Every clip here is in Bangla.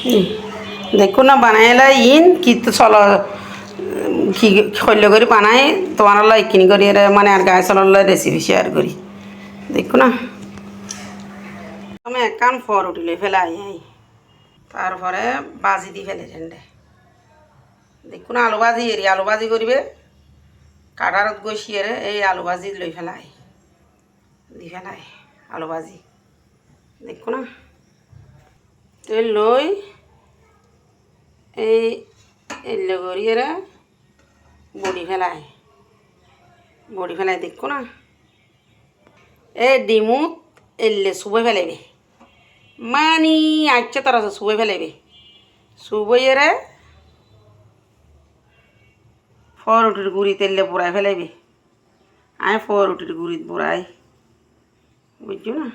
দেখো না বানাইলা ইন কি তো চলো কি শৈল্য করে বানাই তোমার ইকিনি করি মানে আর গায়ে চলার রেসিপি শেয়ার করি দেখো না আমি একান ফর উঠিলে ফেলাই তারপরে বাজি দি ফেলে রেন্ডে দেখো না আলু ভাজি এরি আলু ভাজি করবে কাটারত গছিয়ে এই আলু ভাজি লই ফেলাই দি ফেলাই আলু ভাজি দেখো না তেল লই এই এলে করিয়ে বড়ি ফেলাই দেখো না এই ডিমুত এলে শুবে ফেলাইবে মানি আচ্ছা তারা শুবে ফেলাইবে শুবইয়ে ফরুটির গুড়ি তেলে পোড়াই ফেলাইবে আমি ফরুটির গুড়ি পোড়াই বুঝছো না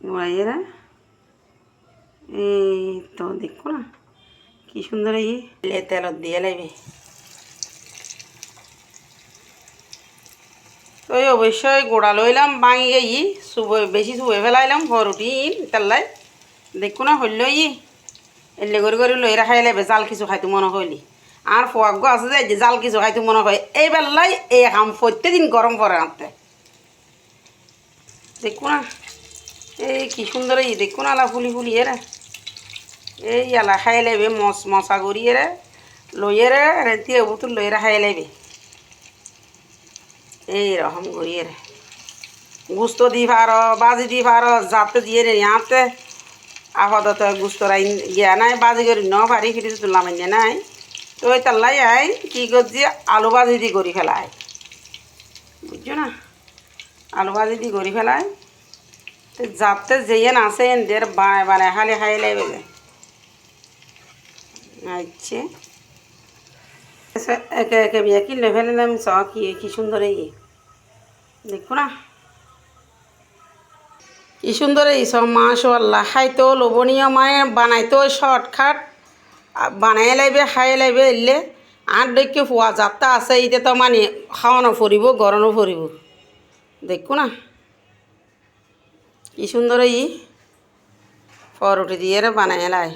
পোড়াইয়ে এই তো দেখো না কি সুন্দর এই তেলত দিয়ে লাইবে তো অবশ্যই গোড়া লইলাম ভাঙি গেই বেশি শুয়ে ফেলাইলাম ফরুটি তেলাই দেখো না হইল এলে করে লই রাখাই লাইবে জাল কিছু খাইতে মনে হইলি আর ফোয়াগ্য আছে যে জাল কিছু খাইতে মনে হয় এই বেলাই এই হাম প্রত্যেকদিন গরম পরে আনতে দেখো না এই কি সুন্দর দেখো না আলা ফুলি এরা এই আলা খাই লাইবে মশা করিয়ে লইয়ে রেতি বুতুর লইরা খাই লাইবে এইরকম করিয়ে গুস্ত দি পারো বাজি দি পারো যাতে দিয়ে ইয়াতে আপাতত গুস্ত রাই গিয়া নাই বাজি করি ন পারি ফিরে তুললাম নাই তো ওই তাল্লাই আই কি করছি আলু ভাজি দি করি ফেলাই বুঝছো না আলু ভাজি দি করি ফেলাই তো যাতে যেন আছে এদের বানায় খালি খাই লাইবে আচ্ছা একে একে বিয়ে কিনলে ফেলাম চ কি সুন্দর এই দেখো না কি সুন্দর এই সব মাশাআল্লাহ খাইতেও লোভনীয় মানে বানাইতেও শর্টকাট বানাই লাইবে খাই লাইবে এলে আর দেখে পোয়া যাত্রা আছে এইটা তো মানে খাওয়ানো ফুরিব গরমও ফুরিব দেখো না কি সুন্দর এই ফরুটি দিয়ে বানাই লাই